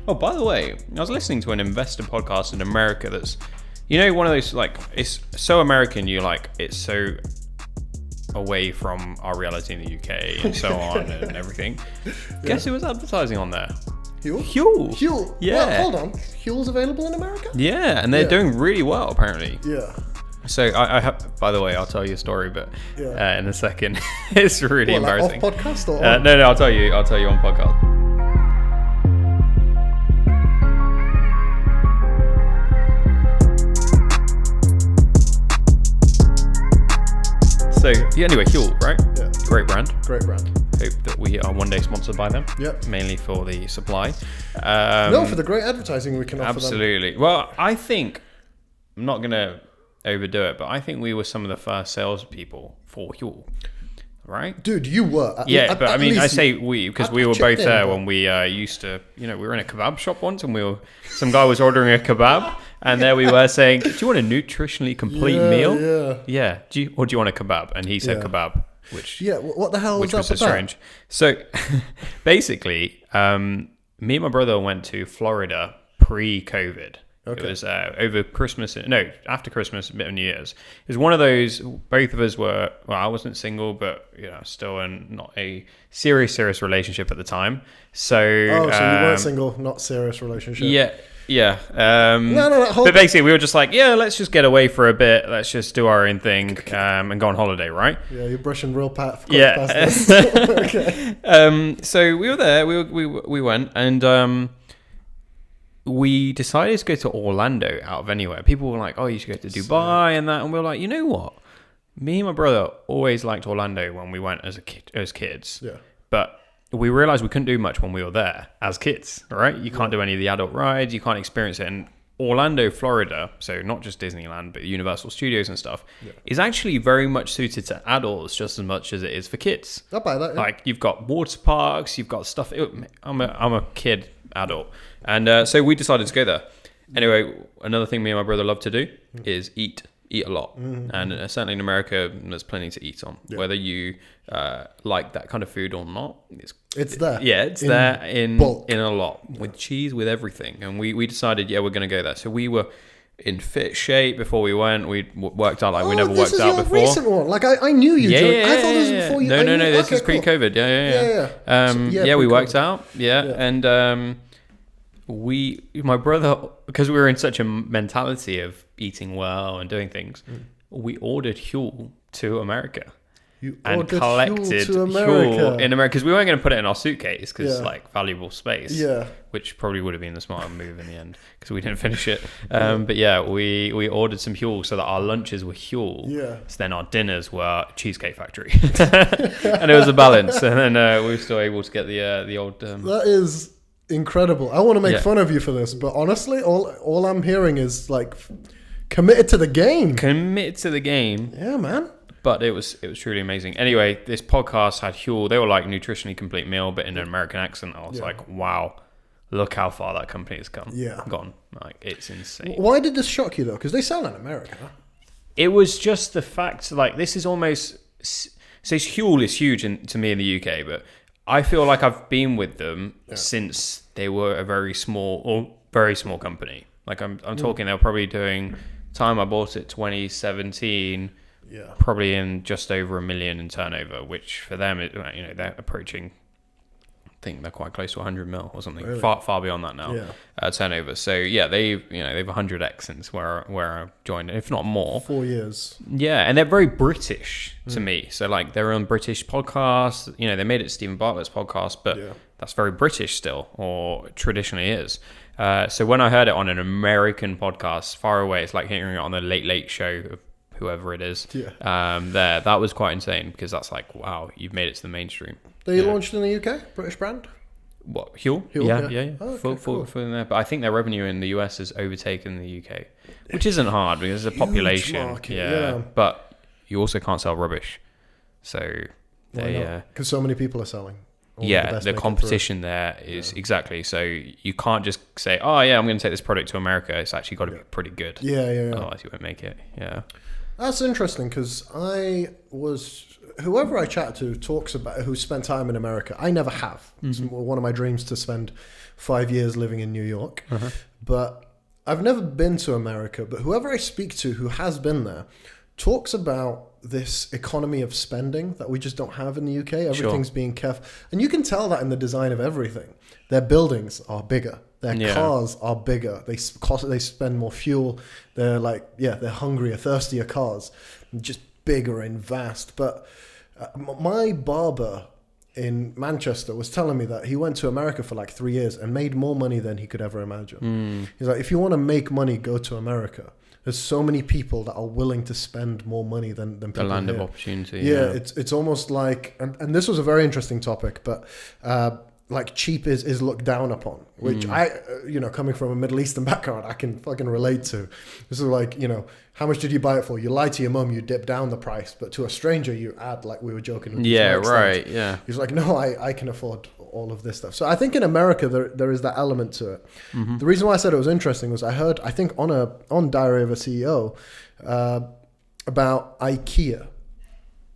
Oh, by the way, I was listening to an investor podcast in America that's, you know, one of those, like, it's so American, you're like, it's so away from our reality in the UK and so on and everything. Guess who was advertising on there? Huel. Yeah. Well, hold on. Huel's available in America? Yeah, and they're doing really well, apparently. Yeah. So I have, by the way, I'll tell you a story, but in a second. It's really embarrassing. Like off podcast or no, I'll tell you on podcast. So anyway, Huel, right? Yeah. Great brand. Hope That we are one day sponsored by them. Yep. Mainly for the supply. For the great advertising we can offer them. Absolutely. Well, I think, I'm not going to overdo it, but I think we were some of the first salespeople for Huel. Right? Dude, you were. But I mean, I say we, because we were both there when we used to, we were in a kebab shop once and some guy was ordering a kebab and there we were saying, do you want a nutritionally complete meal? Yeah. Do you want a kebab? And he said kebab, which... Yeah, what the hell was that? Which was so strange. So basically, me and my brother went to Florida pre-COVID. Okay. It was after Christmas, a bit of New Year's. It was one of those, both of us were, well, I wasn't single, but, still in not a serious relationship at the time. So... Oh, so you weren't single, not serious relationship. Yeah. But basically, we were just like, let's just get away for a bit. Let's just do our own thing and go on holiday, right? Yeah, you're brushing real past this. Okay. So we were there. We went and... we decided to go to Orlando out of anywhere. People were like, oh, you should go to Dubai and that. And we were like, you know what? Me and my brother always liked Orlando when we went as kids. Yeah. But we realized we couldn't do much when we were there as kids, right? You can't do any of the adult rides. You can't experience it. And Orlando, Florida, so not just Disneyland, but Universal Studios and stuff, is actually very much suited to adults just as much as it is for kids. I'll buy that, yeah. Like, you've got water parks, you've got stuff. I'm a kid adult. And so we decided to go there. Anyway, another thing me and my brother love to do is eat a lot. Mm-hmm. And certainly in America, there's plenty to eat on. Yeah. Whether you like that kind of food or not, it's there. Yeah, it's there in a lot. With cheese, with everything. And we decided, we're going to go there. So we were in fit shape before we went. We worked out like we never worked out before. This is your recent one. Like I knew you. I thought this was before you. No. This is pre-COVID. Yeah. We worked out. Yeah. And my brother, because we were in such a mentality of eating well and doing things, we ordered Huel to America. And collected Huel in America because we weren't going to put it in our suitcase because it's like valuable space. Yeah, which probably would have been the smarter move in the end because we didn't finish it. But we ordered some Huel so that our lunches were Huel. Yeah. So then our dinners were Cheesecake Factory, and it was a balance. And then we were still able to get the old. That is incredible. I want to make fun of you for this, but honestly, all I'm hearing is like committed to the game. Yeah, man. But it was truly amazing. Anyway, this podcast had Huel. They were like nutritionally complete meal, but in an American accent. I was like, wow, look how far that company has come. Yeah. Gone. Like, it's insane. Why did this shock you, though? Because they sell in America. It was just the fact, like, this is almost... So Huel is huge to me in the UK, but I feel like I've been with them since they were a very small company. Like, I'm talking, they were probably doing... Time I bought it, 2017... Yeah, probably in just over 1 million in turnover, which for them, they're approaching. I think they're quite close to 100 mil or something. Really? Far beyond that now. Yeah. Turnover. So they've 100x since where I joined, if not more. 4 years. Yeah, and they're very British to me. So like they're on British podcasts. They made it Stephen Bartlett's podcast, but that's very British still, or traditionally is. So when I heard it on an American podcast, far away, it's like hearing it on the Late Late Show of whoever it is. That was quite insane because that's like, wow, you've made it to the mainstream. They launched in the UK, British brand. What, Huel? Yeah. Oh, okay, full in there. But I think their revenue in the US has overtaken the UK, which isn't hard because there's a population. Market, but you also can't sell rubbish, so because so many people are selling. The competition there is exactly. So you can't just say, oh yeah, I'm going to take this product to America. It's actually got to be pretty good. Yeah. Otherwise you won't make it. Yeah. That's interesting because whoever I chat to talks about who spent time in America. I never have. It's one of my dreams to spend 5 years living in New York. But I've never been to America. But whoever I speak to who has been there talks about this economy of spending that we just don't have in the UK. Everything's being careful. And you can tell that in the design of everything. Their buildings are bigger. Their cars are bigger. They spend more fuel. They're they're hungrier, thirstier cars. Just bigger and vast. But my barber in Manchester was telling me that he went to America for 3 years and made more money than he could ever imagine. He's like, if you want to make money, go to America. There's so many people that are willing to spend more money than people the land here. of opportunity. Yeah, it's almost like, and this was a very interesting topic, but cheap is looked down upon, which I, coming from a Middle Eastern background, I can fucking relate to. This is how much did you buy it for? You lie to your mum, you dip down the price, but to a stranger you add, like we were joking. Yeah, right. Yeah. He's like, no, I can afford all of this stuff. So I think in America there is that element to it. The reason why I said it was interesting was I heard, I think on Diary of a CEO about IKEA.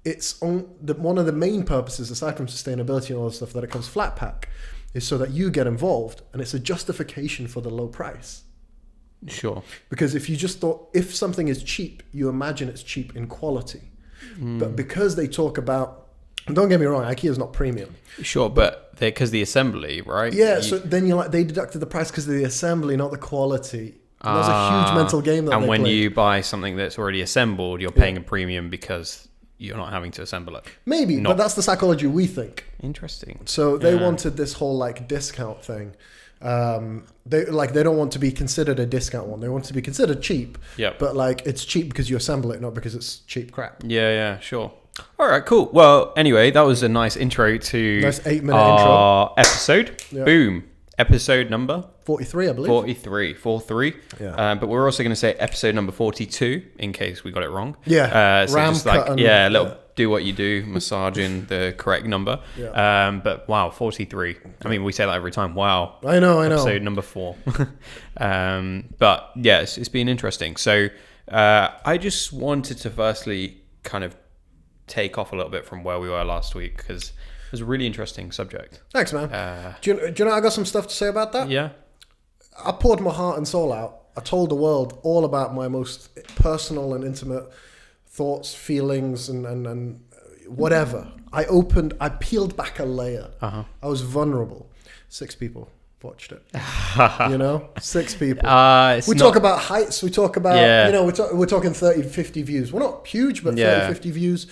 It's one of the main purposes, aside from sustainability and all the stuff, that it comes flat pack, is so that you get involved, and it's a justification for the low price. Sure. Because if you just thought, if something is cheap, you imagine it's cheap in quality. But because they talk about, and don't get me wrong, IKEA is not premium. Sure, but because the assembly, right? Yeah, so then you're like, they deducted the price because of the assembly, not the quality. And there's a huge mental game that and they when play. You buy something that's already assembled, you're paying a premium because you're not having to assemble it. Maybe, but that's the psychology we think. Interesting. So they wanted this whole discount thing. They don't want to be considered a discount one. They want to be considered cheap. Yeah. But it's cheap because you assemble it, not because it's cheap crap. Yeah, sure. All right, cool. Well, anyway, that was a nice intro to nice 8-minute our episode. Yeah. Boom. Episode number 43, I believe. 43. Yeah. But we're also going to say episode number 42 in case we got it wrong. Yeah. So just do what you do, massaging the correct number. Yeah. But wow, 43. I mean, we say that every time. Wow. I know. Episode number 4. But yes, it's been interesting. So I just wanted to firstly kind of take off a little bit from where we were last week because it was a really interesting subject. Thanks, man. Do you know I got some stuff to say about that? Yeah. I poured my heart and soul out. I told the world all about my most personal and intimate thoughts, feelings, and whatever. I peeled back a layer. I was vulnerable. 6 people watched it. 6 people. We talk about heights. We talk about, we're talking 30, 50 views. We're not huge, but 30, 50 views.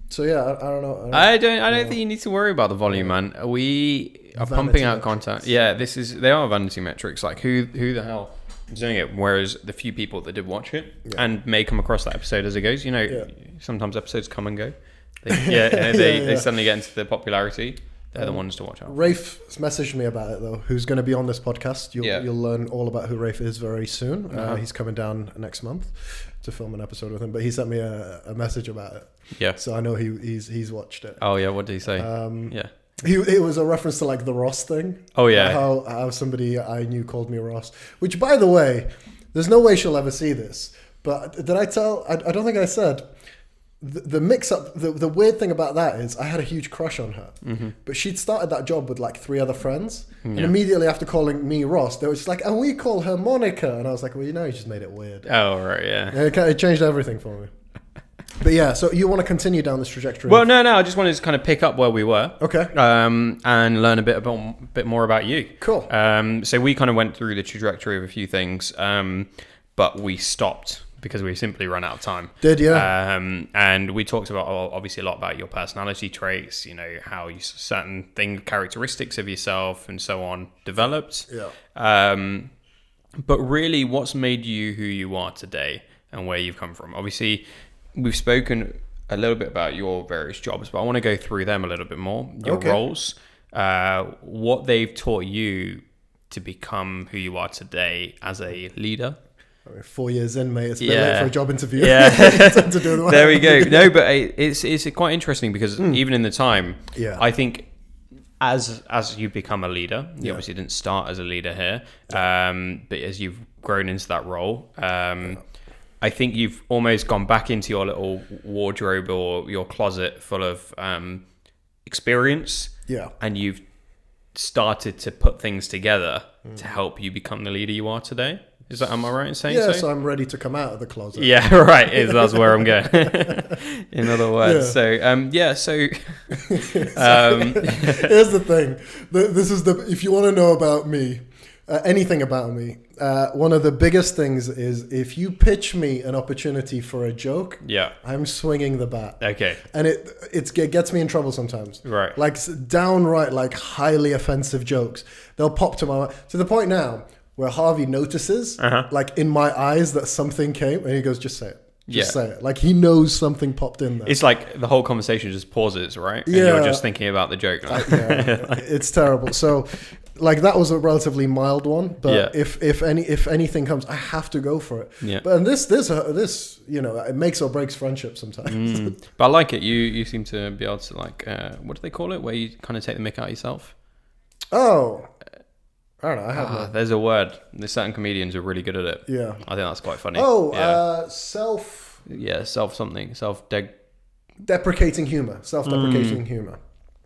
So yeah, I don't know. I don't think you need to worry about the volume, man. We are pumping out content. Yeah, they are vanity metrics. Like who the hell is doing it? Whereas the few people that did watch it and may come across that episode as it goes, sometimes episodes come and go. They suddenly get into the popularity. They're the ones to watch out. Rafe messaged me about it though. Who's going to be on this podcast? You'll learn all about who Rafe is very soon. He's coming down next month to film an episode with him. But he sent me a message about it. Yeah. So I know he's watched it. Oh yeah, what did he say? It was a reference to the Ross thing. Oh yeah. How somebody I knew called me Ross. Which, by the way, there's no way she'll ever see this. But did I tell? I don't think I said. The mix up, the weird thing about that is I had a huge crush on her, but she'd started that job with 3 other friends, and immediately after calling me Ross, they were just like, and we call her Monica, and I was like, well, you just made it weird. Oh right, yeah. And it changed everything for me. But yeah, so you want to continue down this trajectory? Well, no, I just wanted to kind of pick up where we were, okay, and learn a bit more about you. Cool. So we kind of went through the trajectory of a few things, but we stopped because we simply ran out of time. And we talked about obviously a lot about your personality traits, how you certain characteristics of yourself and so on developed. But really, what's made you who you are today and where you've come from? Obviously, we've spoken a little bit about your various jobs, but I want to go through them a little bit more. Your roles, what they've taught you to become who you are today as a leader. 4 years in, mate. It's a bit late for a job interview. Yeah. There we go. No, but it's quite interesting because even in the time, I think as you become a leader, you obviously didn't start as a leader here, but as you've grown into that role, I think you've almost gone back into your little wardrobe or your closet full of experience. Yeah. And you've started to put things together to help you become the leader you are today. Am I right in saying so? Yeah, so I'm ready to come out of the closet. Yeah, right. That's where I'm going. In other words, yeah. So here's the thing. If you want to know about me, anything about me, one of the biggest things is if you pitch me an opportunity for a joke, I'm swinging the bat. Okay. And it gets me in trouble sometimes. Right. Like downright, like highly offensive jokes. They'll pop to my mind to the point now where Harvey notices, like in my eyes, that something came, and he goes, "Just say it. Just say it." Like he knows something popped in there. It's like the whole conversation just pauses, right? And you're just thinking about the joke. It's terrible. So, like that was a relatively mild one, but if anything comes, I have to go for it. Yeah. But and this it makes or breaks friendship sometimes. But I like it. You seem to be able to like what do they call it? Where you kind of take the mick out of yourself. Oh. I don't know. I have no. There's a word. There's certain comedians who are really good at it. Yeah. I think that's quite funny. Self. Yeah, deprecating humor. Self-deprecating humor.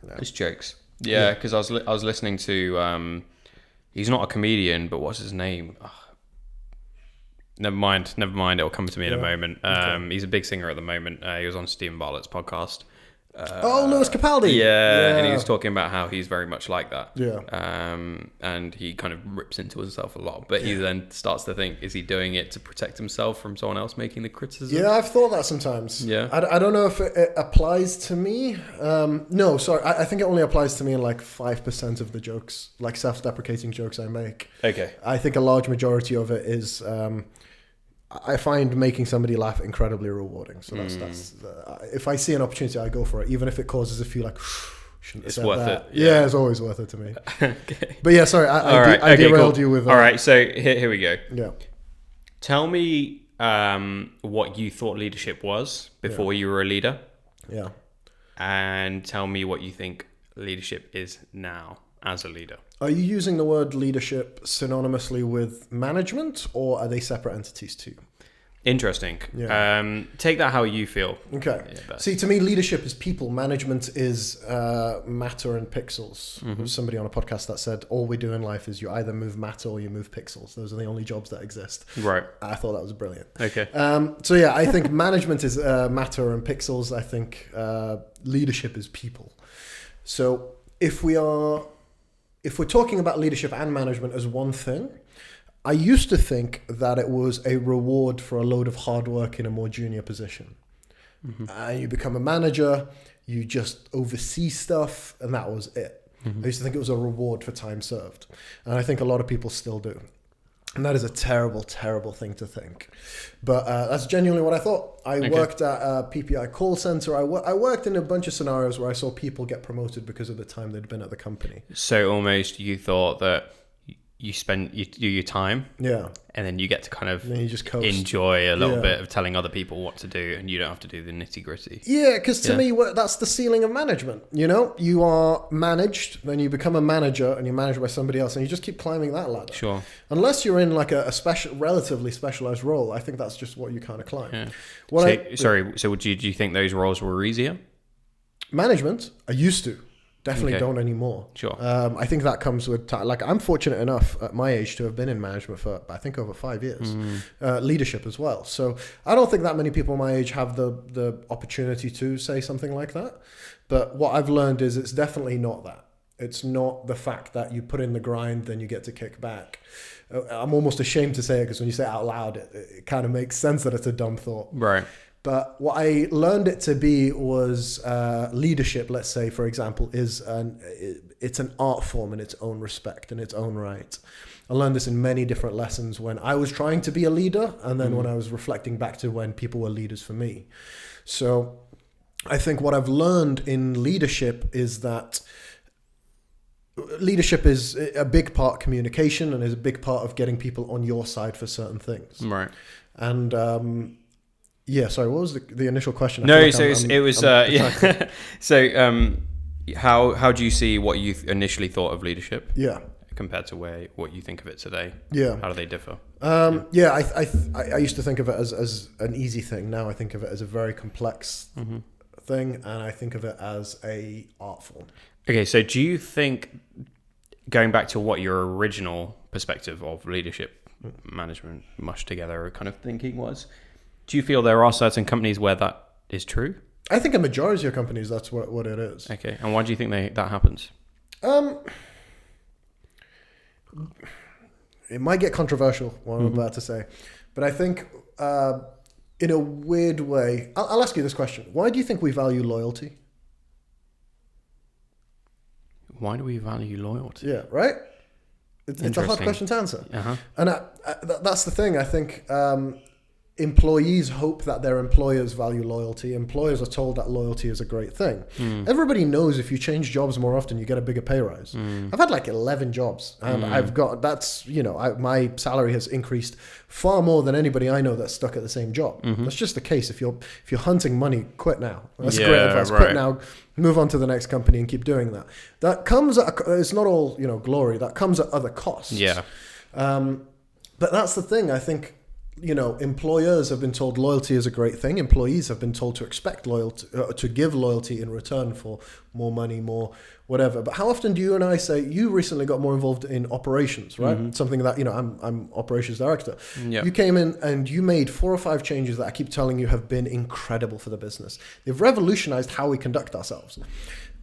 Yeah. It's jokes. Yeah, because I was listening to. He's not a comedian, but what's his name? Never mind. It'll come to me in a moment. He's a big singer at the moment. He was on Stephen Bartlett's podcast. Lewis Capaldi. Yeah, and he was talking about how he's very much like that. Yeah. And he kind of rips into himself a lot, but he then starts to think, is he doing it to protect himself from someone else making the criticism? Yeah, I've thought that sometimes. Yeah. I don't know if it applies to me. No, sorry. I think it only applies to me in like 5% of the jokes, like self-deprecating jokes I make. Okay. I think a large majority of it is... I find making somebody laugh incredibly rewarding. So that's if I see an opportunity, I go for it, even if it causes a few like, shouldn't have said worth that. it. Yeah, it's always worth it to me. Okay. But yeah, sorry, I derailed you with. All right, so here we go. Yeah. Tell me what you thought leadership was before you were a leader. Yeah. And tell me what you think leadership is now as a leader. Are you using the word leadership synonymously with management, or are they separate entities too? Interesting. Yeah. Take that how you feel. Okay. Yeah, see, to me, leadership is people. Management is matter and pixels. There was somebody on a podcast that said, all we do in life is you either move matter or you move pixels. Those are the only jobs that exist. Right. I thought that was brilliant. Okay. So yeah, I think management is matter and pixels. I think leadership is people. So if we're talking about leadership and management as one thing, I used to think that it was a reward for a load of hard work in a more junior position. You become a manager, you just oversee stuff, and that was it. I used to think it was a reward for time served. And I think a lot of people still do. And that is a terrible, terrible thing to think. But that's genuinely what I thought. I worked at a PPI call center. I worked in a bunch of scenarios where I saw people get promoted because of the time they'd been at the company. So almost you thought that you do your time, and then you get to kind of you just coast. Enjoy a little bit of telling other people what to do, and you don't have to do the nitty gritty. Yeah, because to me, that's the ceiling of management. You know, you are managed, then you become a manager, and you're managed by somebody else, and you just keep climbing that ladder. Sure. Unless you're in like a relatively specialized role, I think that's just what you kind of climb. Yeah. So do you think those roles were easier? Management, I used to. Definitely don't anymore. Sure. I think that comes with time. Like I'm fortunate enough at my age to have been in management for I think over 5 years, leadership as well. So I don't think that many people my age have the opportunity to say something like that. But what I've learned is it's definitely not that. It's not the fact that you put in the grind, then you get to kick back. I'm almost ashamed to say it because when you say it out loud, it kind of makes sense that it's a dumb thought. Right. But what I learned it to be was leadership, let's say, for example, it's an art form in its own respect, in its own right. I learned this in many different lessons when I was trying to be a leader, and then when I was reflecting back to when people were leaders for me. So I think what I've learned in leadership is that leadership is a big part communication and is a big part of getting people on your side for certain things. Right. And... yeah, sorry, what was the initial question? So how do you see what you initially thought of leadership? Yeah. compared to what you think of it today? Yeah. How do they differ? I used to think of it as an easy thing. Now I think of it as a very complex thing, and I think of it as a art form. Okay, so do you think, going back to what your original perspective of leadership, management, mush together kind of thinking was, do you feel there are certain companies where that is true? I think a majority of companies, that's what it is. Okay, and why do you think that happens? It might get controversial, what I'm about to say, but I think in a weird way, I'll ask you this question. Why do you think we value loyalty? Why do we value loyalty? Yeah, right? It's a hard question to answer. And that's the thing. I think employees hope that their employers value loyalty. Employers are told that loyalty is a great thing. Everybody knows if you change jobs more often, you get a bigger pay rise. I've had like 11 jobs, and my salary has increased far more than anybody I know that's stuck at the same job. That's just the case. If you're hunting money, quit now. That's great advice. Right. Quit now, move on to the next company and keep doing that. That comes at, it's not all, glory. That comes at other costs. Yeah. But that's the thing. I think, employers have been told loyalty is a great thing. Employees have been told to expect loyalty, to give loyalty in return for more money, more whatever. But how often do you and I say, you recently got more involved in operations, right? Something that, I'm operations director. Yeah. You came in and you made 4 or 5 changes that I keep telling you have been incredible for the business. They've revolutionized how we conduct ourselves.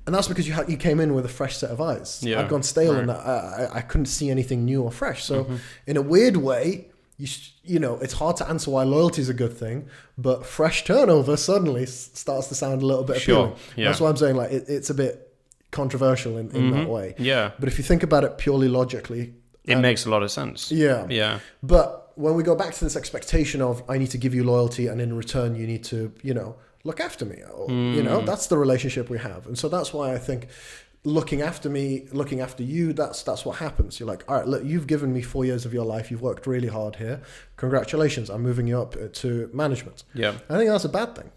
And that's because you came in with a fresh set of eyes. Yeah. I'd gone stale and I couldn't see anything new or fresh. So in a weird way, it's hard to answer why loyalty is a good thing, but fresh turnover suddenly starts to sound a little bit appealing. Yeah. That's why I'm saying it's a bit controversial in that way. Yeah. But if you think about it purely logically, it makes a lot of sense. Yeah. Yeah. But when we go back to this expectation of I need to give you loyalty and in return you need to, look after me, or, that's the relationship we have. And so that's why I think looking after me, looking after you, that's what happens. You're like, all right, look, you've given me 4 years of your life. You've worked really hard here. Congratulations. I'm moving you up to management. Yeah. I think that's a bad thing.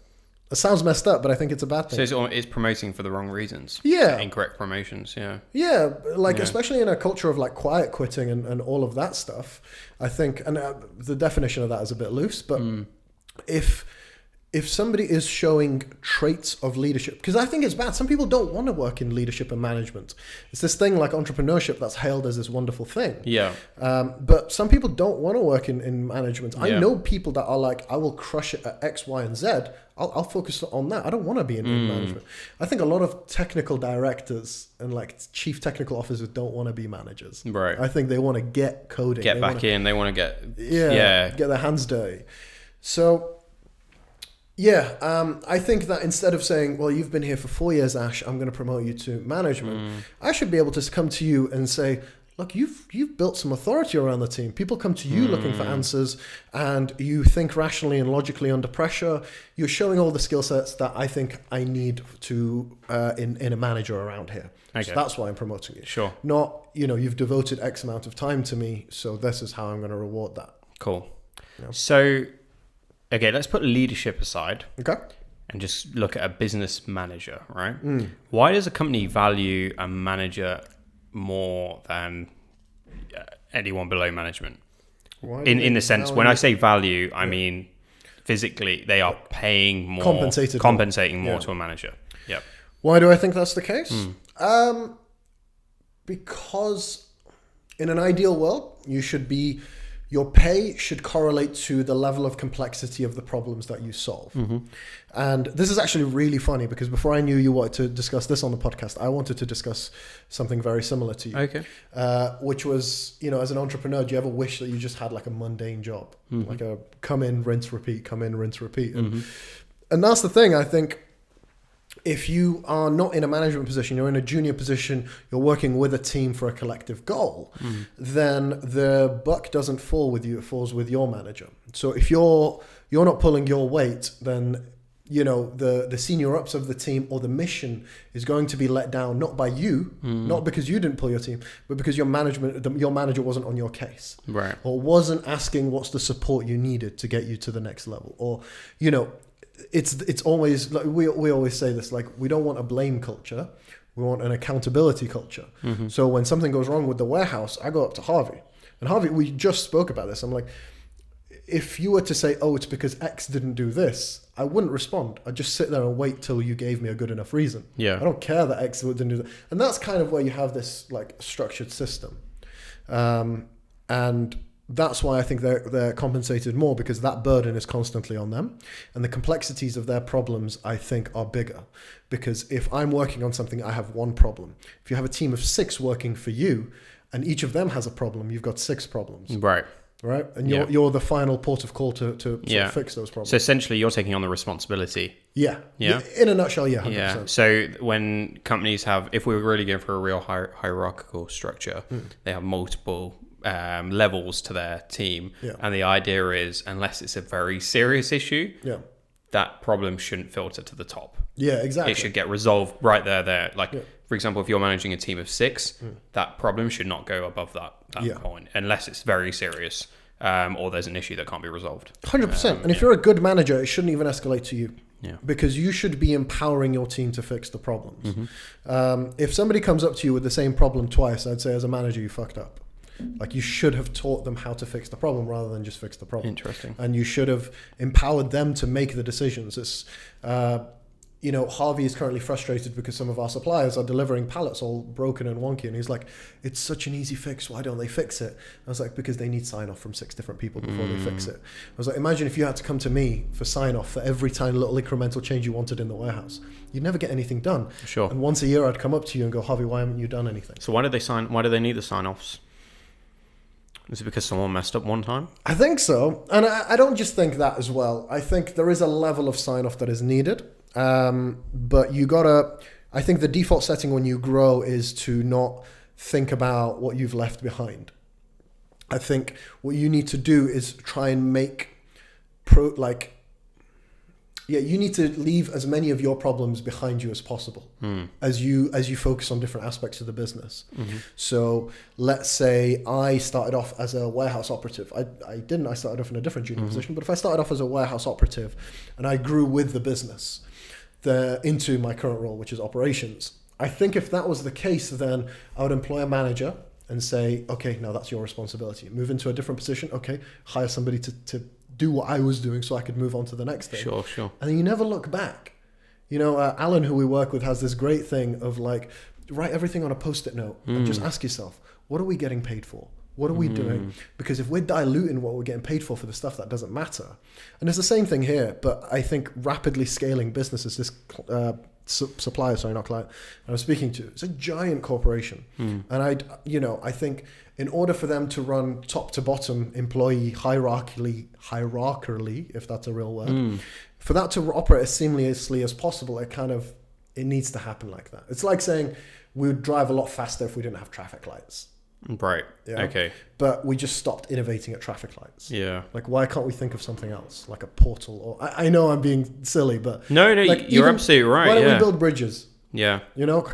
It sounds messed up, but I think it's a bad thing. So it's promoting for the wrong reasons. Yeah. Incorrect promotions. Yeah. Yeah. Especially in a culture of like quiet quitting and all of that stuff, I think, and the definition of that is a bit loose, but if somebody is showing traits of leadership, because I think it's bad. Some people don't want to work in leadership and management. It's this thing like entrepreneurship that's hailed as this wonderful thing. Yeah. But some people don't want to work in management. I know people that are like, I will crush it at X, Y, and Z. I'll focus on that. I don't want to be in management. I think a lot of technical directors and like chief technical officers don't want to be managers. Right. I think they want to get coding. Get back in. They want to get... get their hands dirty. So... I think that instead of saying, well, you've been here for 4 years, Ash, I'm going to promote you to management, I should be able to come to you and say, look, you've built some authority around the team. People come to you looking for answers, and you think rationally and logically under pressure. You're showing all the skill sets that I think I need to in a manager around here. Okay. So that's why I'm promoting you. Sure. Not, you've devoted X amount of time to me, so this is how I'm going to reward that. Cool. Yeah. So... Okay, let's put leadership aside. Okay. And just look at a business manager, right? Why does a company value a manager more than anyone below management? In the sense, when I say value, I mean physically they are paying more, compensating more to a manager. Yeah. Why do I think that's the case? Because in an ideal world, your pay should correlate to the level of complexity of the problems that you solve. And this is actually really funny because before I knew you wanted to discuss this on the podcast, I wanted to discuss something very similar to you. Okay. Which was, as an entrepreneur, do you ever wish that you just had like a mundane job? Like a come in, rinse, repeat, come in, rinse, repeat. And that's the thing, I think. If you are not in a management position, you're in a junior position, you're working with a team for a collective goal, then the buck doesn't fall with you, it falls with your manager. So if you're not pulling your weight, then the senior ups of the team or the mission is going to be let down, not by you, not because you didn't pull your team, but because your manager wasn't on your case. Right. Or wasn't asking what's the support you needed to get you to the next level. Or, it's always like we always say this, like we don't want a blame culture. We want an accountability culture. So when something goes wrong with the warehouse, I go up to Harvey. And Harvey, we just spoke about this. I'm like, if you were to say, oh, it's because X didn't do this, I wouldn't respond. I'd just sit there and wait till you gave me a good enough reason. Yeah. I don't care that X didn't do that. And that's kind of where you have this like structured system. And that's why I think they're compensated more, because that burden is constantly on them. And the complexities of their problems, I think, are bigger. Because if I'm working on something, I have one problem. If you have a team of 6 working for you, and each of them has a problem, you've got 6 problems. Right. Right? And you're the final port of call to sort of fix those problems. So essentially you're taking on the responsibility. Yeah. Yeah. In a nutshell, yeah, 100%. Yeah. So when companies have, if we were really going for a real hierarchical structure, they have multiple levels to their team. Yeah. And the idea is, unless it's a very serious issue, that problem shouldn't filter to the top. Yeah, exactly. It should get resolved right there. Like, for example, if you're managing a team of 6, that problem should not go above that point, unless it's very serious or there's an issue that can't be resolved. 100%. And if you're a good manager, it shouldn't even escalate to you. Yeah. Because you should be empowering your team to fix the problems. If somebody comes up to you with the same problem twice, I'd say as a manager, you fucked up. Like, you should have taught them how to fix the problem rather than just fix the problem. Interesting. And you should have empowered them to make the decisions. It's, Harvey is currently frustrated because some of our suppliers are delivering pallets all broken and wonky. And he's like, it's such an easy fix. Why don't they fix it? I was like, because they need sign off from 6 different people before they fix it. I was like, imagine if you had to come to me for sign off for every tiny little incremental change you wanted in the warehouse. You'd never get anything done. Sure. And once a year I'd come up to you and go, Harvey, why haven't you done anything? So why do they need the sign offs? Is it because someone messed up one time? I think so. And I don't just think that as well. I think there is a level of sign off that is needed. But I think the default setting when you grow is to not think about what you've left behind. I think what you need to do is try and make you need to leave as many of your problems behind you as possible as you focus on different aspects of the business. So let's say I started off as a warehouse operative. I started off in a different junior position, but if I started off as a warehouse operative and I grew with the business into my current role, which is operations, I think if that was the case, then I would employ a manager and say, okay, now that's your responsibility. Move into a different position. Okay, hire somebody to do what I was doing so I could move on to the next thing. Sure. And then you never look back. Alan, who we work with, has this great thing of like, write everything on a Post-it note and just ask yourself, what are we getting paid for? What are we doing? Because if we're diluting what we're getting paid for the stuff that doesn't matter. And it's the same thing here, but I think rapidly scaling businesses, this supplier, sorry, not client, I was speaking to, it's a giant corporation. And I think in order for them to run top to bottom employee hierarchically, if that's a real word, for that to operate as seamlessly as possible, it needs to happen like that. It's like saying we would drive a lot faster if we didn't have traffic lights. Right. Yeah? Okay. But we just stopped innovating at traffic lights. Yeah. Like, why can't we think of something else, like a portal? Or I know I'm being silly, but no, you're absolutely right. Why don't we build bridges? Yeah.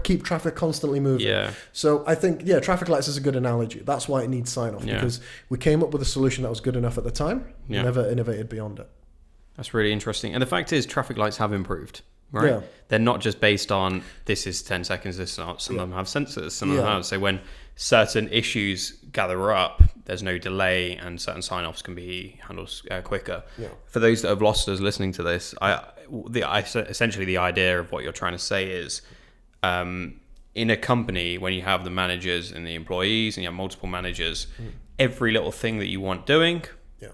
Keep traffic constantly moving. Yeah. So I think, traffic lights is a good analogy. That's why it needs sign off, because we came up with a solution that was good enough at the time. Yeah. Never innovated beyond it. That's really interesting. And the fact is, traffic lights have improved. Right? Yeah. They're not just based on this is 10 seconds, this is not. Some of them have sensors, some of them have. So when certain issues gather up, there's no delay and certain sign-offs can be handled quicker. Yeah. For those that have lost us listening to this, essentially the idea of what you're trying to say is in a company, when you have the managers and the employees and you have multiple managers, every little thing that you want doing,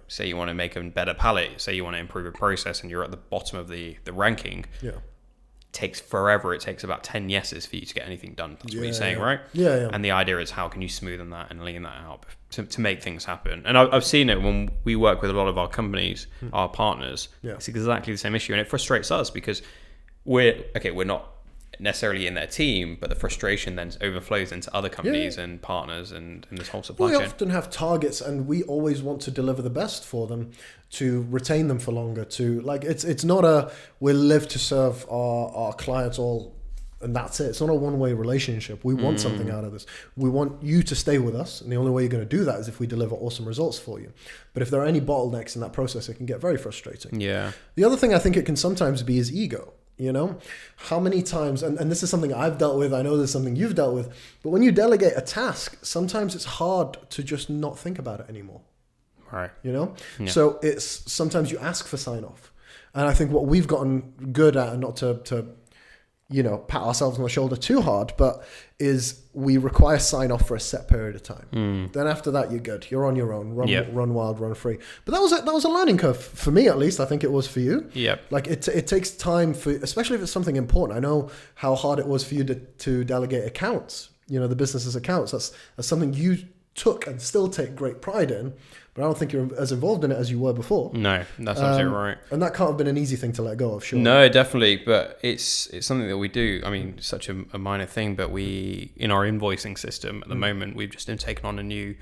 say you want to make a better pallet, say you want to improve a process and you're at the bottom of the ranking, takes forever. It takes about 10 yeses for you to get anything done. That's what you're saying, right? Yeah. And the idea is, how can you smoothen that and lean that out to make things happen? And I've seen it when we work with a lot of our companies, our partners. It's exactly the same issue, and it frustrates us because we're not necessarily in their team, but the frustration then overflows into other companies and partners and this whole supply chain. We often have targets, and we always want to deliver the best for them, to retain them for longer. It's not we live to serve our clients all, and that's it. It's not a one-way relationship. We want something out of this. We want you to stay with us, and the only way you're going to do that is if we deliver awesome results for you. But if there are any bottlenecks in that process, it can get very frustrating. Yeah. The other thing I think it can sometimes be is ego. You know, how many times, and this is something I've dealt with, I know this is something you've dealt with, but when you delegate a task, sometimes it's hard to just not think about it anymore. Right. You know? Yeah. So it's sometimes you ask for sign off. And I think what we've gotten good at, and not to you know, pat ourselves on the shoulder too hard, but is we require sign off for a set period of time. Then after that, you're good. You're on your own. Run wild, run free. But that was a learning curve for me, at least. I think it was for you. Yeah. Like it takes time for, especially if it's something important. I know how hard it was for you to delegate accounts. You know, the business's accounts. That's something you took and still take great pride in. But I don't think you're as involved in it as you were before. No, that's absolutely right. And that can't have been an easy thing to let go of, sure. No, definitely. But it's something that we do. I mean, such a minor thing, but we, in our invoicing system at the moment, we've just taken on a new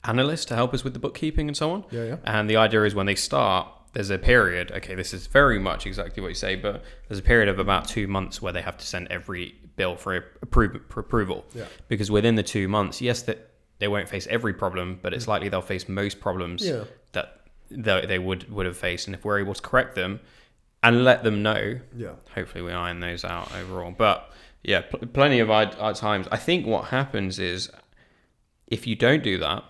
analyst to help us with the bookkeeping and so on. Yeah. And the idea is when they start, there's a period, okay, this is very much exactly what you say, but there's a period of about 2 months where they have to send every bill for approval. Yeah. Because within the 2 months, yes, that they won't face every problem, but it's likely they'll face most problems that they would have faced. And if we're able to correct them and let them know, hopefully we iron those out overall. But yeah, plenty of our times. I think what happens is if you don't do that,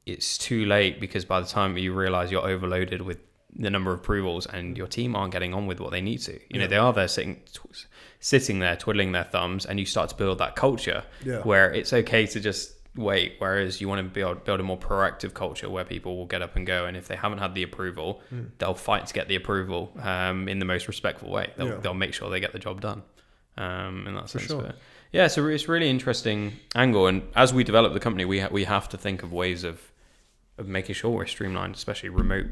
it's too late, because by the time you realize you're overloaded with the number of approvals and your team aren't getting on with what they need to, you know, they are there sitting there twiddling their thumbs, and you start to build that culture where it's okay to just wait, whereas you want to build a more proactive culture where people will get up and go, and if they haven't had the approval, they'll fight to get the approval in the most respectful way. They'll make sure they get the job done in that sense. Sure. Yeah, so it's really interesting angle, and as we develop the company, we have to think of ways of making sure we're streamlined, especially remote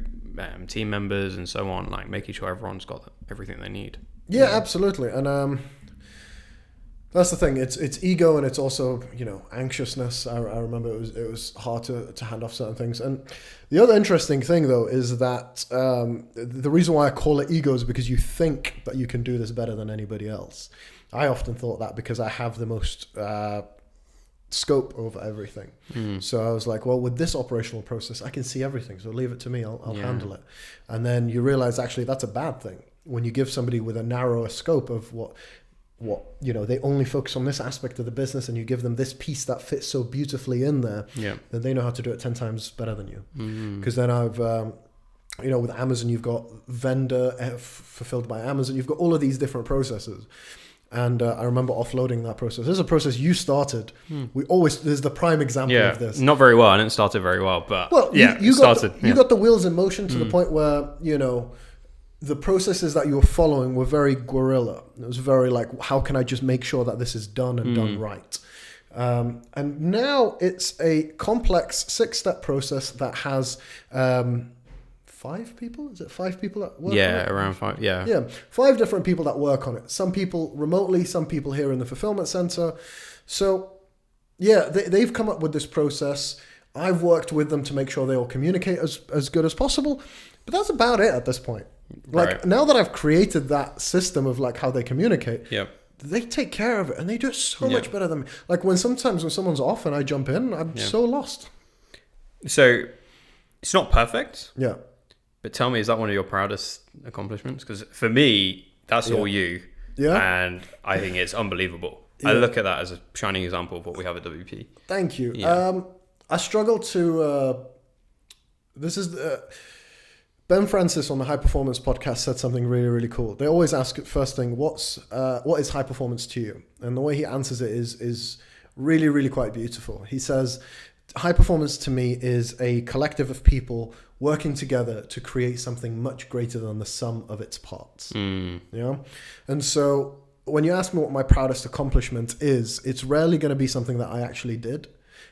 team members and so on, like making sure everyone's got everything they need. Yeah, absolutely. And that's the thing. It's ego, and it's also, you know, anxiousness. I remember it was hard to hand off certain things. And the other interesting thing, though, is that the reason why I call it ego is because you think that you can do this better than anybody else. I often thought that because I have the most scope over everything. So I was like, well, with this operational process, I can see everything. So leave it to me. I'll handle it. And then you realize actually that's a bad thing. When you give somebody with a narrower scope of what you know, they only focus on this aspect of the business, and you give them this piece that fits so beautifully in there, then they know how to do it 10 times better than you. Because then I've you know, with Amazon, you've got vendor fulfilled by Amazon. You've got all of these different processes. And I remember offloading that process. This is a process you started. There's the prime example of this. Not very well. I didn't start it very well, but you got the wheels in motion to the point where, you know, the processes that you were following were very guerrilla. It was very like, how can I just make sure that this is done and done right? And now it's a complex 6-step process that has 5 people? Is it 5 people that work on it? Yeah, around 5, yeah. 5 different people that work on it. Some people remotely, some people here in the fulfillment center. So, yeah, they've come up with this process. I've worked with them to make sure they all communicate as good as possible. But that's about it at this point. Like, now that I've created that system of, like, how they communicate, they take care of it, and they do it so much better than me. Like, sometimes when someone's off and I jump in, I'm so lost. So, it's not perfect. Yeah. But tell me, is that one of your proudest accomplishments? Because for me, that's all you. Yeah. And I think it's unbelievable. I look at that as a shining example of what we have at WP. Thank you. Yeah. I struggle to... this is... Ben Francis on the High Performance podcast said something really, really cool. They always ask first thing, what is high performance to you? And the way he answers it is really, really quite beautiful. He says, high performance to me is a collective of people working together to create something much greater than the sum of its parts. You know? And so when you ask me what my proudest accomplishment is, it's rarely going to be something that I actually did.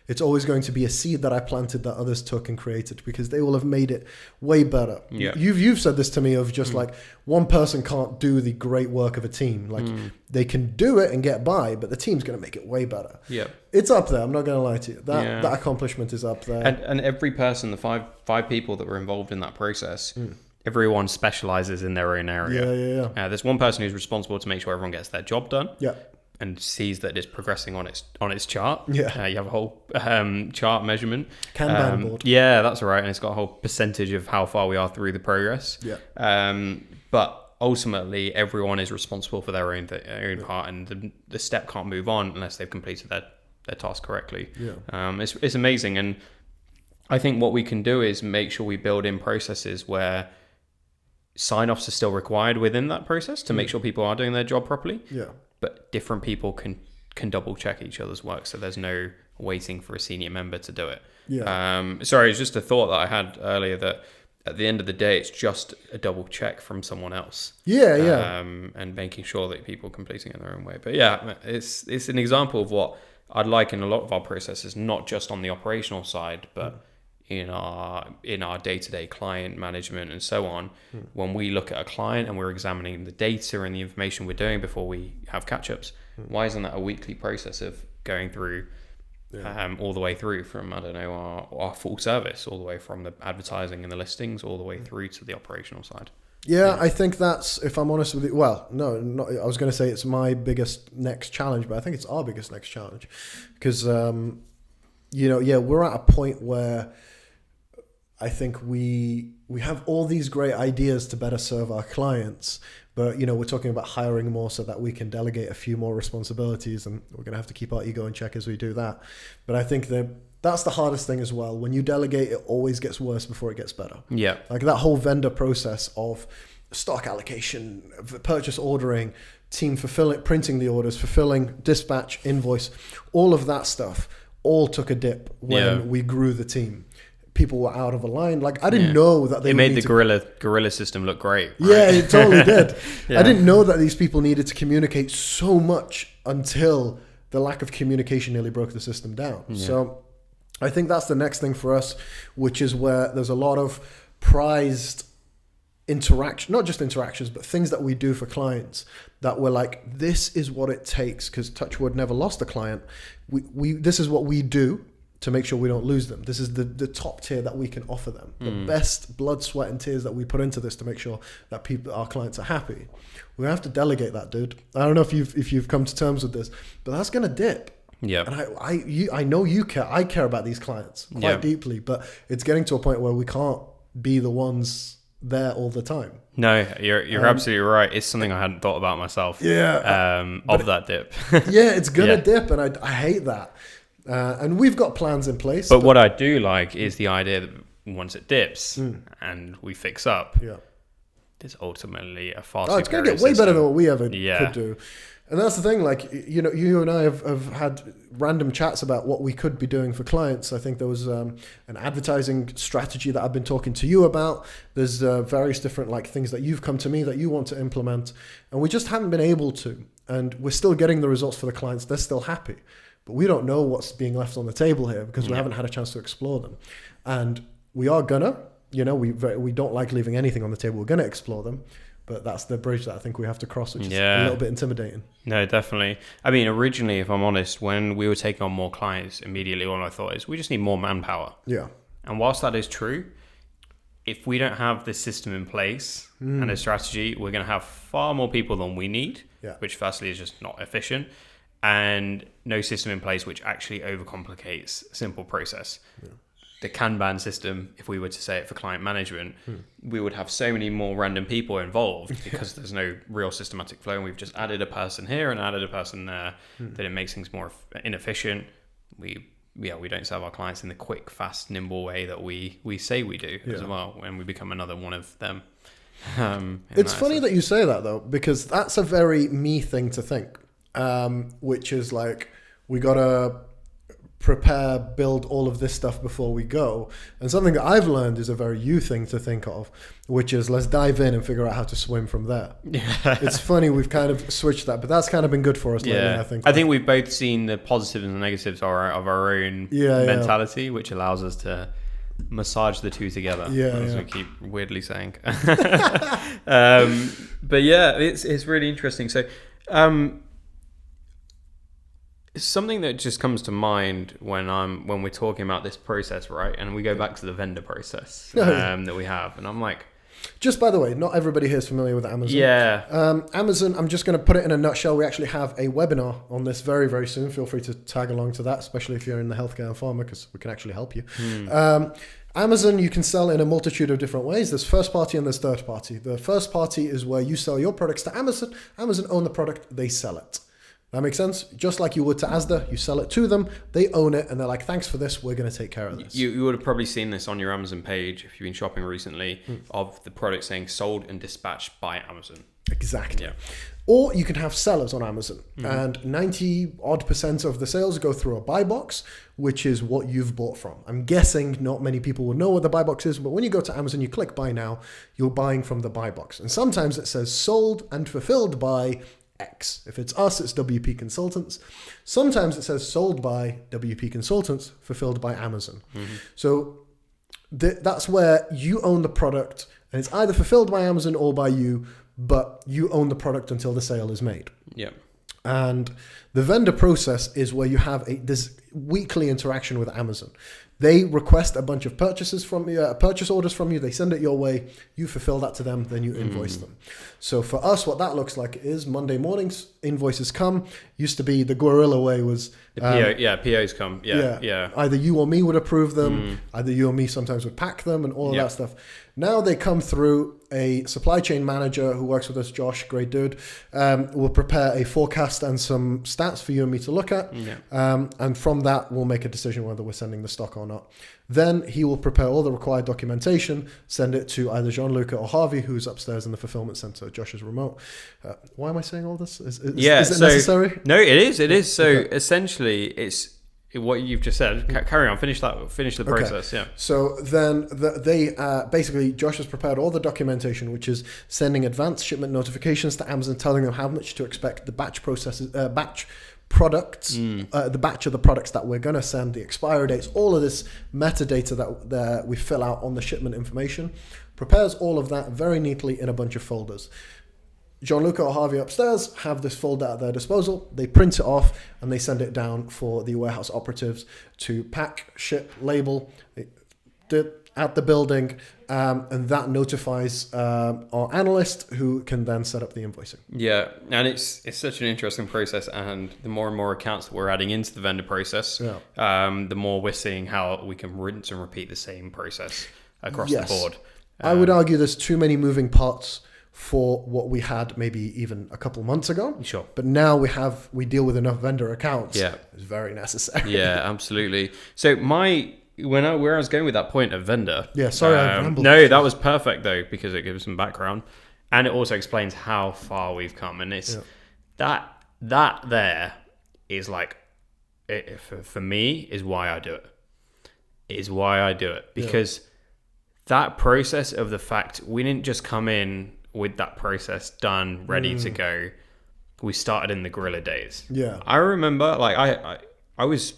It's always going to be a seed that I planted that others took and created, because they will have made it way better. Yeah. You've said this to me of just like, one person can't do the great work of a team. Like they can do it and get by, but the team's going to make it way better. Yeah, it's up there. I'm not going to lie to you. That accomplishment is up there. And every person, the five people that were involved in that process, everyone specializes in their own area. Yeah. There's one person who's responsible to make sure everyone gets their job done. Yeah. and sees that it's progressing on its chart. Yeah. You have a whole chart measurement. Kanban board. Yeah, that's right. And it's got a whole percentage of how far we are through the progress. Yeah. But ultimately, everyone is responsible for their own part, and the step can't move on unless they've completed their task correctly. Yeah. It's amazing. And I think what we can do is make sure we build in processes where sign-offs are still required within that process to make sure people are doing their job properly. Yeah. But different people can double check each other's work, so there's no waiting for a senior member to do it. Yeah. Sorry, it's just a thought that I had earlier that at the end of the day, it's just a double check from someone else. Yeah, yeah. And making sure that people are completing it in their own way. But yeah, it's an example of what I'd like in a lot of our processes, not just on the operational side, but in our day-to-day client management and so on. When we look at a client and we're examining the data and the information we're doing before we have catch-ups, why isn't that a weekly process of going through all the way through from, I don't know, our full service, all the way from the advertising and the listings, all the way through to the operational side? Yeah, I think that's, if I'm honest with you, well, no, I was going to say it's my biggest next challenge, but I think it's our biggest next challenge because, we're at a point where I think we have all these great ideas to better serve our clients, but, we're talking about hiring more so that we can delegate a few more responsibilities, and we're going to have to keep our ego in check as we do that. But I think that's the hardest thing as well. When you delegate, it always gets worse before it gets better. Yeah. Like that whole vendor process of stock allocation, purchase ordering, team fulfilling, printing the orders, fulfilling, dispatch, invoice, all of that stuff all took a dip when we grew the team. People were out of a line. Like I didn't know that they made the guerrilla system look great. Right? Yeah, it totally did. I didn't know that these people needed to communicate so much until the lack of communication nearly broke the system down. Yeah. So I think that's the next thing for us, which is where there's a lot of prized interaction, not just interactions, but things that we do for clients that we're like, this is what it takes, because Touchwood never lost a client. This is what we do to make sure we don't lose them. This is the top tier that we can offer them. The best blood, sweat, and tears that we put into this to make sure that our clients are happy. We have to delegate that, dude. I don't know if you've come to terms with this, but that's gonna dip. Yeah. And I know you care. I care about these clients quite deeply, but it's getting to a point where we can't be the ones there all the time. No, you're absolutely right. It's something I hadn't thought about myself. Yeah. That dip. Yeah, it's gonna dip, and I hate that. And we've got plans in place. But what I do like is the idea that once it dips and we fix up, there's ultimately a far superior it's going to get way system. better than what we ever could do. And that's the thing, like, you and I have had random chats about what we could be doing for clients. I think there was an advertising strategy that I've been talking to you about. There's various different things that you've come to me that you want to implement. And we just haven't been able to. And we're still getting the results for the clients. They're still happy. But we don't know what's being left on the table here because we haven't had a chance to explore them. And we are gonna, we don't like leaving anything on the table. We're gonna explore them. But that's the bridge that I think we have to cross, which is a little bit intimidating. No, definitely. I mean, originally, if I'm honest, when we were taking on more clients, immediately all I thought is we just need more manpower. Yeah. And whilst that is true, if we don't have this system in place and a strategy, we're going to have far more people than we need, which firstly is just not efficient, and no system in place which actually overcomplicates a simple process. Yeah. The Kanban system, if we were to say it for client management, we would have so many more random people involved because there's no real systematic flow, and we've just added a person here and added a person there, that it makes things more inefficient. We don't serve our clients in the quick, fast, nimble way that we say we do as well, and we become another one of them. It's funny that you say that, though, because that's a very me thing to think, which is like, we got to prepare, build all of this stuff before we go. And something that I've learned is a very you thing to think of, which is let's dive in and figure out how to swim from there. It's funny, we've kind of switched that, but that's kind of been good for us lately, I think. We've both seen the positives and the negatives of our own mentality, which allows us to massage the two together, as we keep weirdly saying. But yeah, it's really interesting. So something that just comes to mind when we're talking about this process, right? And we go back to the vendor process that we have, and I'm like, Just by the way, not everybody here is familiar with Amazon. Yeah. Amazon, I'm just going to put it in a nutshell. We actually have a webinar on this very, very soon. Feel free to tag along to that, especially if you're in the healthcare and pharma, because we can actually help you. Amazon, you can sell in a multitude of different ways. There's first party and there's third party. The first party is where you sell your products to Amazon. Amazon own the product, they sell it. That makes sense? Just like you would to Asda, you sell it to them, they own it, and they're like, thanks for this, we're going to take care of this. You would have probably seen this on your Amazon page if you've been shopping recently, of the product saying sold and dispatched by Amazon. Exactly. Yeah. Or you can have sellers on Amazon, and 90% of the sales go through a buy box, which is what you've bought from. I'm guessing not many people will know what the buy box is, but when you go to Amazon, you click buy now, you're buying from the buy box. And sometimes it says sold and fulfilled by X. If it's us, it's WP Consultants. Sometimes it says sold by WP Consultants, fulfilled by Amazon. So that's where you own the product, and it's either fulfilled by Amazon or by you, but you own the product until the sale is made. Yeah. And the vendor process is where you have this weekly interaction with Amazon. They request a bunch of purchase orders from you. They send it your way. You fulfill that to them. Then you invoice them. So for us, what that looks like is Monday mornings, invoices come. Used to be the guerrilla way was... POs come. Yeah. Either you or me would approve them. Either you or me sometimes would pack them and all of that stuff. Now they come through a supply chain manager who works with us, Josh, great dude, will prepare a forecast and some stats for you and me to look at. And from that, we'll make a decision whether we're sending the stock or not. Then he will prepare all the required documentation, send it to either Gianluca or Harvey, who's upstairs in the fulfillment center. Josh is remote. Why am I saying all this? Is it necessary? No, it is. It is. So essentially, it's what you've just said. Carry on. Finish the process. Yeah. So then they basically, Josh has prepared all the documentation, which is sending advanced shipment notifications to Amazon, telling them how much to expect the batch processes, products, the batch of the products that we're going to send, the expiry dates, all of this metadata that we fill out on the shipment information, prepares all of that very neatly in a bunch of folders. Gianluca or Harvey upstairs have this folder at their disposal. They print it off and they send it down for the warehouse operatives to pack, ship, label at the building, and that notifies our analyst, who can then set up the invoicing. Yeah, and it's such an interesting process, and the more and more accounts that we're adding into the vendor process, the more we're seeing how we can rinse and repeat the same process across the board. I would argue there's too many moving parts for what we had maybe even a couple months ago. Sure. But now we deal with enough vendor accounts. Yeah. It's very necessary. Yeah, absolutely. So where I was going with that point of vendor. Yeah, sorry, I rambled. No, that was perfect though, because it gives some background. And it also explains how far we've come. And it's that there is like, for me, is why I do it. Is why I do it. Because that process of the fact we didn't just come in with that process done, ready to go. We started in the guerrilla days. Yeah. I remember, like, I was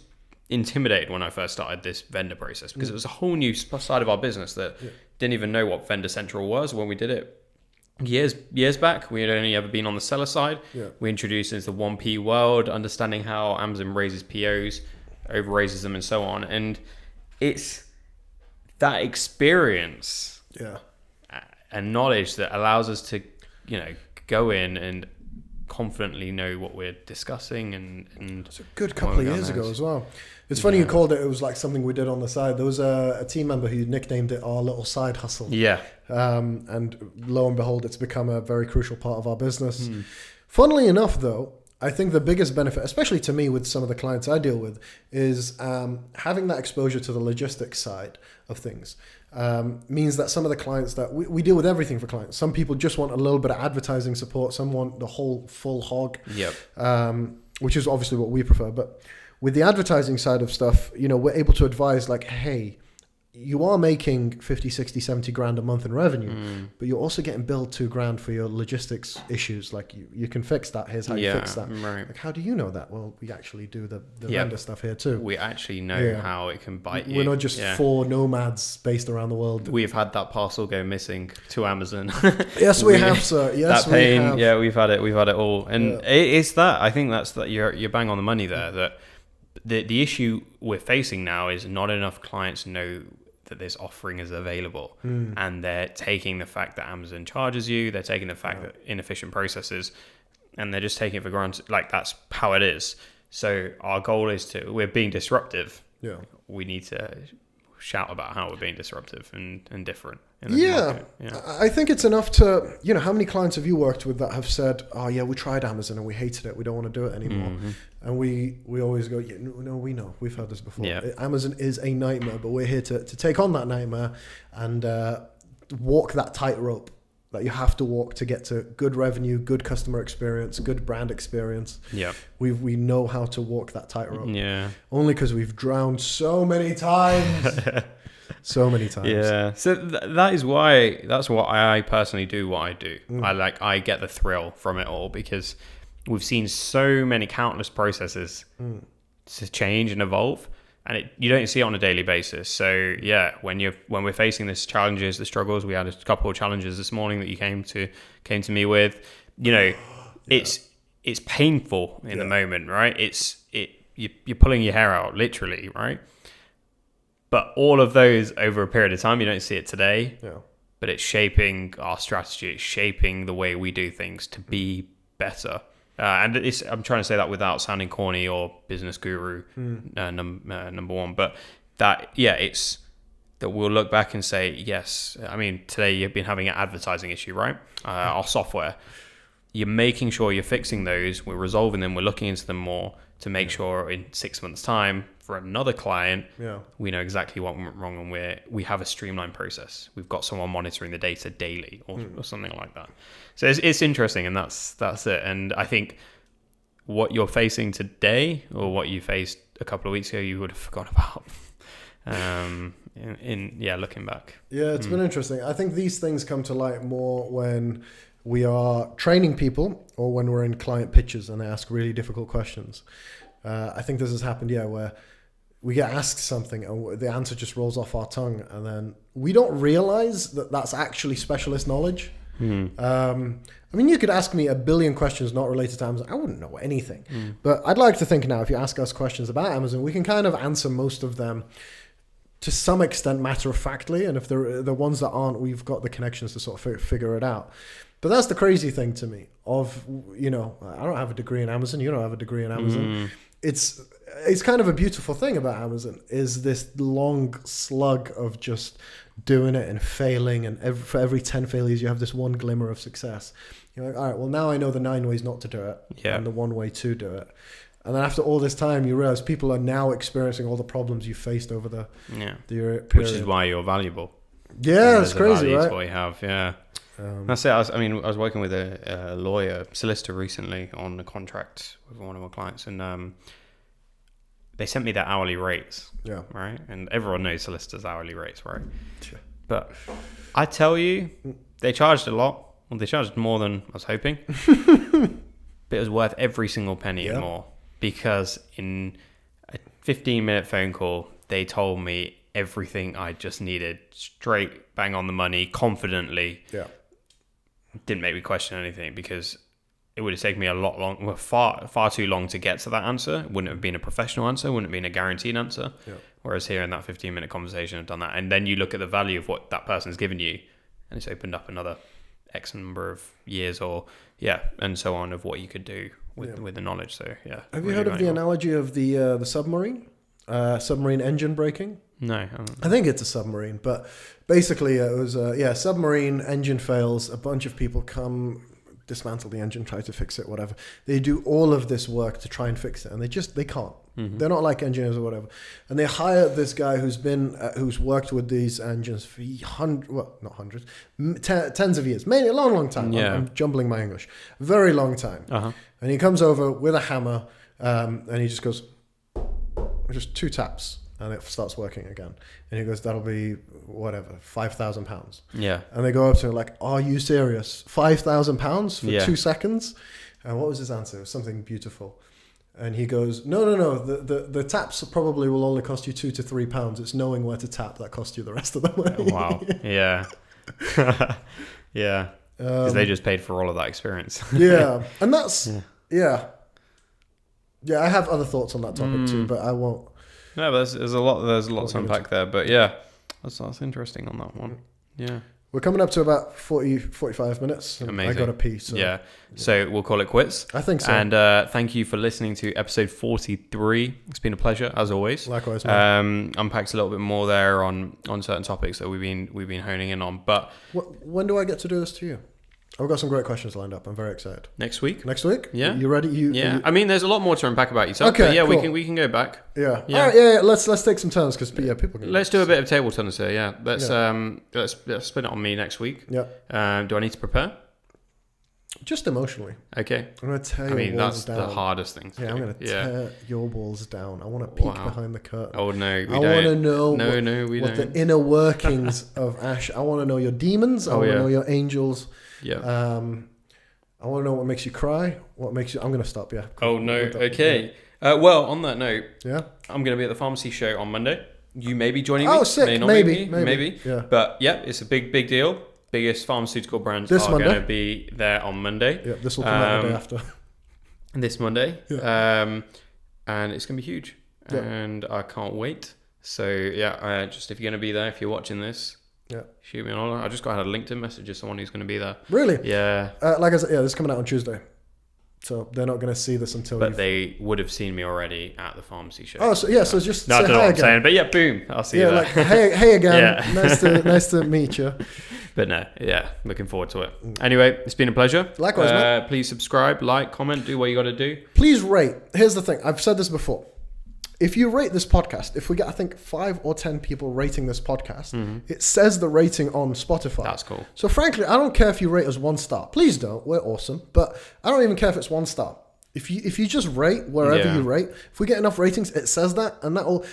intimidated when I first started this vendor process, because it was a whole new side of our business that didn't even know what Vendor Central was when we did it. Years back, we had only ever been on the seller side. We introduced into the 1P world, understanding how Amazon raises POs, overraises them, and so on. And it's that experience and knowledge that allows us to, go in and confidently know what we're discussing. And it's a good couple of years ago as well. It's funny you called it was like something we did on the side. There was a team member who nicknamed it our little side hustle. Yeah. And lo and behold, it's become a very crucial part of our business. Funnily enough, though, I think the biggest benefit, especially to me with some of the clients I deal with, is having that exposure to the logistics side of things. Means that some of the clients that we deal with everything for clients. Some people just want a little bit of advertising support. Some want the whole full hog, which is obviously what we prefer. But with the advertising side of stuff, we're able to advise like, hey, you are making 50, 60, 70 grand a month in revenue, but you're also getting billed $2,000 for your logistics issues. Like you can fix that. Here's how you fix that. Right. Like, how do you know that? Well, we actually do the vendor stuff here too. We actually know how it can bite you. We're not just four nomads based around the world. We've had that parcel go missing to Amazon. Yes, we have, sir. Yes, that pain. We have. Yeah, we've had it all. And it's that. I think that's that. You're bang on the money there. That the issue we're facing now is not enough clients know that this offering is available, and they're taking the fact that Amazon charges you, they're taking the fact that inefficient processes, and they're just taking it for granted. Like, that's how it is. So our goal is we're being disruptive. Yeah. We need to shout about how we're being disruptive and different. Yeah. I think it's enough to, how many clients have you worked with that have said, oh yeah, we tried Amazon and we hated it. We don't want to do it anymore. And we always go, yeah, no, we know. We've heard this before. Yeah. Amazon is a nightmare, but we're here to take on that nightmare and walk that tightrope that you have to walk to get to good revenue, good customer experience, good brand experience. Yeah. We know how to walk that tightrope. Yeah. Only because we've drowned so many times. So many times. Yeah. So that's what I personally do what I do. I get the thrill from it all because we've seen so many countless processes to change and evolve, and you don't see it on a daily basis. So yeah, when we're facing the challenges, the struggles, we had a couple of challenges this morning that you came to me with. It's painful in the moment, right? You're pulling your hair out, literally, right? But all of those over a period of time, you don't see it today. Yeah. But it's shaping our strategy. It's shaping the way we do things to be better. And I'm trying to say that without sounding corny or business guru number one. But it's that we'll look back and say, yes. I mean, today you've been having an advertising issue, right? Our software. You're making sure you're fixing those. We're resolving them. We're looking into them more to make sure in 6 months' time for another client, we know exactly what went wrong and we have a streamlined process. We've got someone monitoring the data daily or something like that. So it's interesting, and that's it. And I think what you're facing today or what you faced a couple of weeks ago, you would have forgotten about. Looking back. Yeah, it's been interesting. I think these things come to light more when we are training people or when we're in client pitches and they ask really difficult questions. I think this has happened, where we get asked something and the answer just rolls off our tongue, and then we don't realize that that's actually specialist knowledge. I mean, you could ask me a billion questions not related to Amazon. I wouldn't know anything. But I'd like to think now, if you ask us questions about Amazon, we can kind of answer most of them to some extent matter-of-factly. And if they're the ones that aren't, we've got the connections to sort of figure it out. But that's the crazy thing to me of, I don't have a degree in Amazon. You don't have a degree in Amazon. It's kind of a beautiful thing about Amazon is this long slug of just doing it and failing. And for every 10 failures, you have this one glimmer of success. You're like, all right, well, now I know the 9 ways not to do it and the 1 way to do it. And then after all this time, you realize people are now experiencing all the problems you faced over the period. Which is why you're valuable. Yeah, it's crazy, right? That's what you have, yeah. That's it. I was working with a lawyer, solicitor recently on a contract with one of my clients, and they sent me their hourly rates. Yeah. Right? And everyone knows solicitors' hourly rates, right? Sure. But I tell you, they charged a lot. Well, they charged more than I was hoping. But it was worth every single penny and more. Because in a 15-minute phone call, they told me everything I just needed, straight bang on the money, confidently. Yeah. Didn't make me question anything because it would have taken me far too long to get to that answer. It wouldn't have been a professional answer, wouldn't have been a guaranteed answer. Yeah. Whereas here in that 15-minute conversation, I've done that. And then you look at the value of what that person's given you, and it's opened up another X number of years and so on of what you could do with the knowledge. So yeah. Have you heard of the analogy of the submarine? Submarine engine braking? No. I think it's a submarine, but basically it was submarine engine fails. A bunch of people come, dismantle the engine, try to fix it, whatever. They do all of this work to try and fix it, and they can't. Mm-hmm. They're not like engineers or whatever. And they hire this guy who's worked with these engines for tens of years, maybe a long time. Yeah. I'm jumbling my English. Very long time. Uh-huh. And he comes over with a hammer, and he just goes, just 2 taps. And it starts working again. And he goes, that'll be, whatever, £5,000. Yeah. And they go up to him like, are you serious? £5,000 for 2 seconds? And what was his answer? It was something beautiful. And he goes, no. The taps probably will only cost you £2 to £3. It's knowing where to tap that costs you the rest of the money. Wow. Yeah. Yeah. Because they just paid for all of that experience. Yeah. And that's, yeah, I have other thoughts on that topic too, but I won't. No, but there's a lot to unpack there. But yeah, That's interesting on that one. Yeah. We're coming up to about 45 minutes. Amazing. I got a pee. So. Yeah. So we'll call it quits. I think so. And thank you for listening to episode 43. It's been a pleasure as always. Likewise. Man. Unpacked a little bit more there on certain topics that we've been honing in on. But when do I get to do this to you? I've got some great questions lined up. I'm very excited. Next week? Yeah. You ready? Yeah. I mean, there's a lot more to unpack about yourself. Okay. But yeah, cool. we can go back. Yeah. All right. Yeah. Let's take some turns because people can. Let's do a bit of table tennis here. Yeah. Let's spin it on me next week. Yeah. Do I need to prepare? Just emotionally. Okay. I'm going to tear your balls down. That's the hardest thing to do. I'm going to tear your balls down. I want to peek behind the curtain. Oh, no, we don't. I want to know what the inner workings of Ash. I want to know your demons. I want to know your angels. Yeah. I want to know what makes you cry. What makes you... I'm going to stop, yeah. Oh, no. Okay. Well, on that note, yeah, I'm going to be at the pharmacy show on Monday. You may be joining me. Oh, sick. Maybe. Yeah. But, yeah, it's a big deal. Biggest pharmaceutical brands this are Monday. Going to be there on Monday. Yeah, this will come out the day after. This Monday. Yeah. And it's going to be huge. Yeah. And I can't wait. So, yeah, just if you're going to be there, if you're watching this, yeah, shoot me an order. I just got a LinkedIn message of someone who's going to be there. Really? Yeah. Like I said, this is coming out on Tuesday. So they're not going to see this until. But they would have seen me already at the pharmacy show. Oh, so yeah. So just no, say I don't know hi what I'm again. saying, but yeah, boom. I'll see you there. Like hey again. Yeah. nice to meet you. But no, yeah, looking forward to it. Anyway, it's been a pleasure. Likewise, mate. Please subscribe, like, comment, do what you got to do. Please rate. Here's the thing. I've said this before. If you rate this podcast, if we get, I think, 5 or 10 people rating this podcast, it says the rating on Spotify. That's cool. So frankly, I don't care if you rate us 1 star. Please don't. We're awesome. But I don't even care if it's 1 star. If you just rate wherever you rate, if we get enough ratings, it says that, and that'll,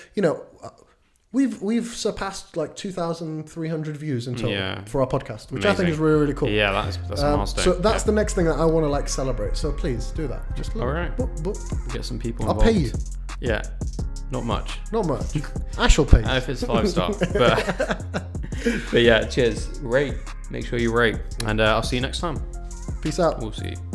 we've surpassed like 2,300 views in total for our podcast, which I think is really, really cool. Yeah, that's a milestone. So that's the next thing that I want to celebrate. So please do that. Just all right. Get some people involved. I'll pay you. Yeah, not much. Ash will pay you. If it's 5 star. But yeah, cheers. Rate. Make sure you rate, and I'll see you next time. Peace out. We'll see you.